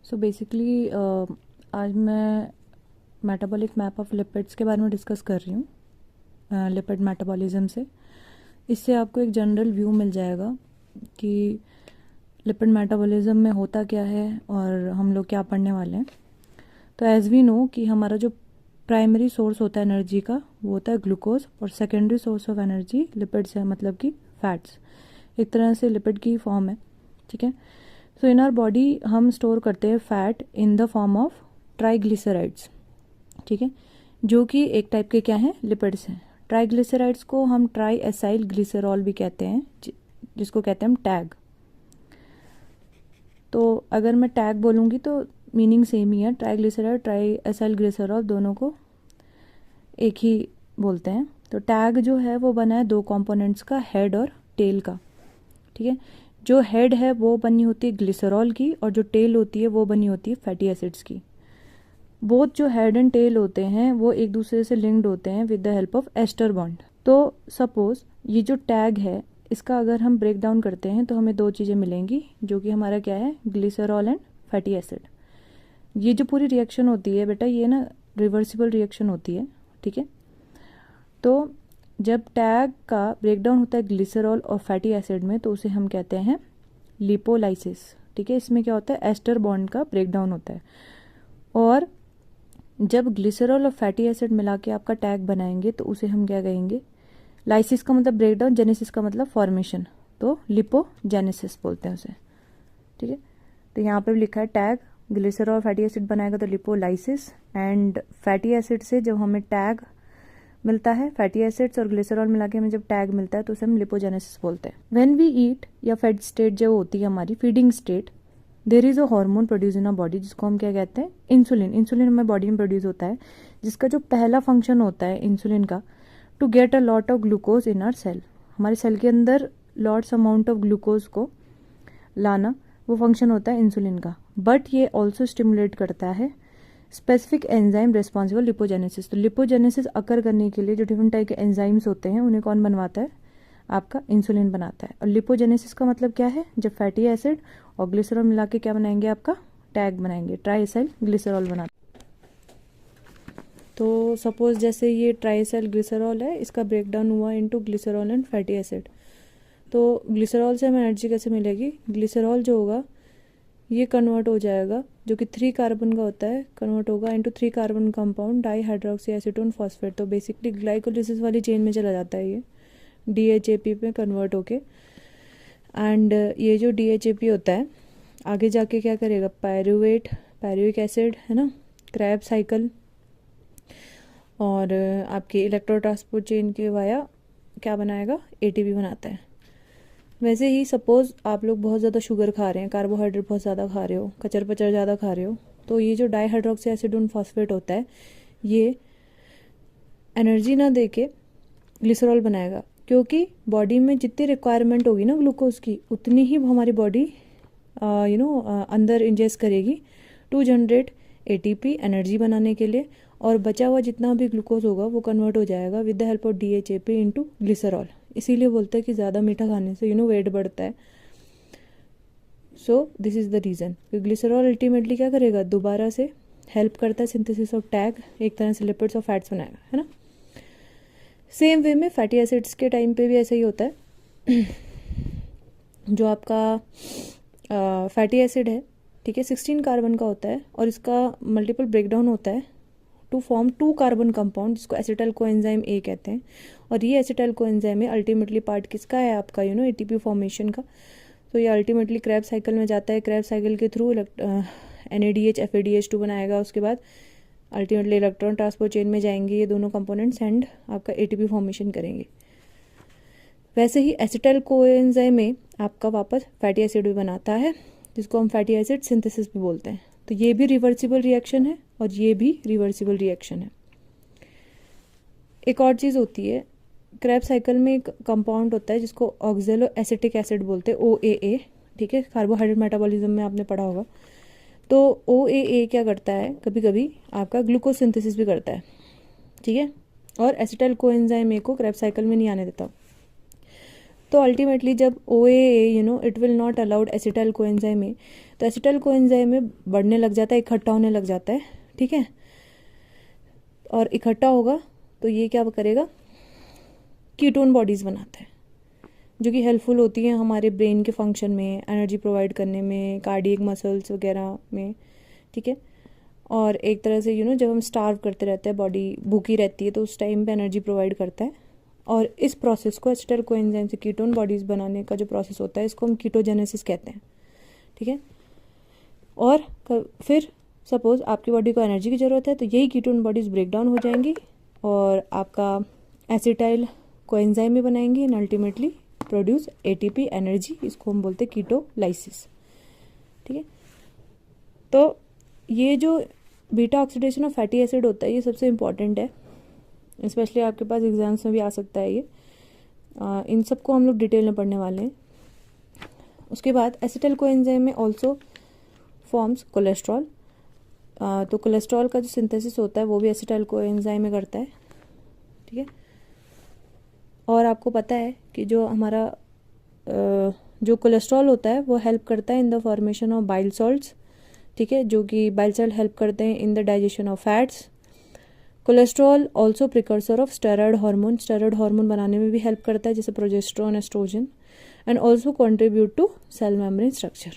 So basically आज मैं metabolic map of lipids के बारे में डिस्कस कर रही हूँ लिपिड मेटाबॉलिज्म से। इससे आपको एक जनरल व्यू मिल जाएगा कि लिपिड मेटाबॉलिज्म में होता क्या है और हम लोग क्या पढ़ने वाले हैं। तो एज वी नो कि हमारा जो प्राइमरी सोर्स होता है एनर्जी का वो होता है ग्लूकोज, और secondary source of energy lipids है, मतलब कि फैट्स। एक तरह से लिपिड की फॉर्म है, ठीक है। सो इन आवर बॉडी हम स्टोर करते हैं fat in the form of triglycerides, ठीक है, जो कि एक टाइप के क्या हैं, लिपिड्स हैं। ट्राइग्लिसराइड्स को हम ट्राई एसाइल ग्लिसरॉल भी कहते हैं, जिसको कहते हैं हम टैग। तो अगर मैं टैग बोलूँगी तो मीनिंग सेम ही है। ट्राइग्लिसराइड, ट्राई एसाइल ग्लिसरॉल दोनों को एक ही बोलते हैं। तो टैग जो है वो बना है दो कंपोनेंट्स का, हेड और टेल का, ठीक है। जो हेड है वो बनी होती है ग्लिसरॉल की, और जो टेल होती है वो बनी होती है फैटी एसिड्स की। बोथ जो हेड एंड टेल होते हैं वो एक दूसरे से लिंक्ड होते हैं with the help of ester bond. तो सपोज ये जो टैग है इसका अगर हम ब्रेक डाउन करते हैं तो हमें दो चीज़ें मिलेंगी, जो कि हमारा क्या है, ग्लिसरॉल एंड फैटी एसिड। ये जो पूरी रिएक्शन होती है बेटा, ये ना रिवर्सिबल रिएक्शन होती है, ठीक है। तो जब टैग का ब्रेकडाउन होता है ग्लिसरॉल और फैटी एसिड में तो उसे हम कहते हैं लिपोलाइसिस, ठीक है। इसमें क्या होता है, एस्टर बॉन्ड का ब्रेकडाउन होता है। और जब ग्लिसरॉल और फैटी एसिड मिला के आपका टैग बनाएंगे तो उसे हम क्या कहेंगे, लाइसिस का मतलब ब्रेकडाउन, जेनेसिस का मतलब फॉर्मेशन, तो लिपोजेनेसिस बोलते हैं उसे, ठीक है। तो यहाँ पे भी लिखा है टैग, ग्लिसरॉल फैटी एसिड बनाएगा तो लिपोलाइसिस, एंड फैटी एसिड से जब हमें टैग मिलता है, फैटी एसिड्स और ग्लिसरॉल मिला के हमें जब टैग मिलता है तो उसे हम लिपोजेनेसिस बोलते हैं। व्हेन वी ईट या फेड स्टेट जो होती है हमारी feeding state, there is a hormone produce in a body जिसको हम क्या कहते हैं, इंसुलिन। इंसुलिन हमारे बॉडी में प्रोड्यूस होता है, जिसका जो पहला फंक्शन होता है इंसुलिन का, to get a lot of glucose in our cell. हमारे सेल के अंदर लॉट्स अमाउंट ऑफ ग्लूकोज को लाना, वो फंक्शन होता है इंसुलिन का। बट ये ऑल्सो स्टिमुलेट करता है स्पेसिफिक एंजाइम रिस्पॉन्सिबल लिपोजेनेसिस। तो लिपोजेनेसिस अकर करने के लिए जो डिफरेंट टाइप के एंजाइम्स होते हैं उन्हें कौन बनवाता है, आपका इंसुलिन बनाता है। और लिपोजेनेसिस का मतलब क्या है, जब फैटी एसिड और ग्लिसरॉल मिला के क्या बनाएंगे, आपका टैग बनाएंगे, ट्राइएसाइल ग्लिसरॉल बनाते। तो सपोज जैसे ये ट्राइएसाइल ग्लिसरॉल है, इसका ब्रेकडाउन हुआ into glycerol and fatty acid. तो ग्लिसरॉल से हमें एनर्जी कैसे मिलेगी, ग्लिसरॉल जो होगा ये कन्वर्ट हो जाएगा, जो कि 3 कार्बन का होता है, कन्वर्ट होगा into 3 carbon compound di hydroxy acetone phosphate. तो बेसिकली ग्लाइकोलिसिस वाली चेन में चला जाता है ये, DHAP पे कन्वर्ट होके। एंड ये जो DHAP होता है आगे जाके क्या करेगा, पायरुवेट, पायरुविक एसिड है ना, क्रैब साइकिल, और आपके इलेक्ट्रो ट्रांसपोर्ट चेन के वाया क्या बनाएगा, ATP बनाता है। वैसे ही सपोज आप लोग बहुत ज़्यादा शुगर खा रहे हैं, कार्बोहाइड्रेट बहुत ज़्यादा खा रहे हो, कचर पचर ज़्यादा खा रहे हो, तो ये जो डाई हाइड्रोक्सी एसिडोन फॉस्फेट होता है ये एनर्जी ना दे के ग्लिसरॉल बनाएगा, क्योंकि बॉडी में जितनी रिक्वायरमेंट होगी ना ग्लूकोज की, उतनी ही हमारी बॉडी अंदर इंजेस्ट करेगी टू जनरेट ATP एनर्जी बनाने के लिए। और बचा हुआ जितना भी ग्लूकोज होगा वो कन्वर्ट हो जाएगा with the help of DHAP into glycerol. इसीलिए बोलते हैं कि ज़्यादा मीठा खाने से वेट बढ़ता है। So this is the reason. Glycerol ultimately क्या करेगा, दोबारा से हेल्प करता है सिंथेसिस ऑफ टैग, एक तरह से लिपिड्स और फैट्स बनाएगा, है ना। सेम वे में फैटी एसिड्स के टाइम पे भी ऐसा ही होता है। जो आपका फैटी एसिड है, ठीक है, 16 कार्बन का होता है और इसका मल्टीपल ब्रेकडाउन होता है टू फॉर्म 2 कार्बन कंपाउंड, जिसको एसिटाइल कोएंजाइम A कहते हैं। और ये एसिटाइल कोएंजाइम है अल्टीमेटली पार्ट किसका है, आपका ATP फॉर्मेशन का। तो ये अल्टीमेटली क्रैब साइकिल में जाता है, क्रैब साइकिल के थ्रू NADH FADH2 बनाएगा, उसके बाद अल्टीमेटली इलेक्ट्रॉन ट्रांसपोर्ट चेन में जाएंगे ये दोनों कंपोनेंट्स एंड आपका ATP फॉर्मेशन करेंगे। वैसे ही एसिटाइल कोएंजाइम में आपका वापस फैटी एसिड भी बनाता है, जिसको हम फैटी एसिड सिंथेसिस भी बोलते हैं। तो ये भी रिवर्सिबल रिएक्शन है और ये भी रिवर्सिबल रिएक्शन है। एक और चीज़ होती है, क्रैब साइकिल में एक कंपाउंड होता है जिसको ऑक्जेलो एसिटिक एसिड बोलते हैं, OAA, ठीक है, कार्बोहाइड्रेट मेटाबॉलिज्म में आपने पढ़ा होगा। तो OAA क्या करता है, कभी कभी आपका ग्लूकोज सिंथेसिस भी करता है, ठीक है, और एसिटाइल कोएंजाइम A को क्रैब साइकिल में नहीं आने देता। तो अल्टीमेटली जब OAA it will not allowed acetyl coenzyme A, तो एसिटाइल कोएंजाइम में बढ़ने लग जाता है, इकट्ठा होने लग जाता है, ठीक है। और इकट्ठा होगा तो ये क्या करेगा, कीटोन बॉडीज़ बनाता है, जो कि हेल्पफुल होती हैं हमारे ब्रेन के फंक्शन में, एनर्जी प्रोवाइड करने में, कार्डियक मसल्स वगैरह में, ठीक है। और एक तरह से जब हम स्टार्व करते रहते हैं, बॉडी भूखी रहती है, तो उस टाइम पे एनर्जी प्रोवाइड करता है। और इस प्रोसेस को एसिटाइल कोएंजाइम से कीटोन बॉडीज़ बनाने का जो प्रोसेस होता है, इसको हम कीटोजेनेसिस कहते हैं, ठीक है। और फिर सपोज आपकी बॉडी को एनर्जी की ज़रूरत है, तो यही कीटोन बॉडीज़ ब्रेक डाउन हो जाएंगी और आपका एसिटाइल कोएंजाइम में बनाएंगे and ultimately produce ATP energy, इसको हम बोलते हैं कीटोलाइसिस, ठीक है। तो ये जो beta oxidation of fatty acid होता है, ये सबसे इम्पॉर्टेंट है, स्पेशली आपके पास एग्जाम्स में भी आ सकता है ये। इन सबको हम लोग डिटेल में पढ़ने वाले हैं। उसके बाद एसिटाइल कोएंजाइम में ऑल्सो फॉर्म्स कोलेस्ट्रॉल। तो कोलेस्ट्रॉल का जो सिंथेसिस होता है वो भी एसिटाइल कोएंजाइम में करता है, ठीक है। और आपको पता है कि जो हमारा जो कोलेस्ट्रॉल होता है वो हेल्प करता है in the formation of bile salts, ठीक है, जो कि बाइल सॉल्ट हेल्प करते हैं in the digestion of fats. Cholesterol also precursor of steroid hormone बनाने में भी हेल्प करता है, जैसे progesterone, estrogen, and also contribute to cell membrane structure.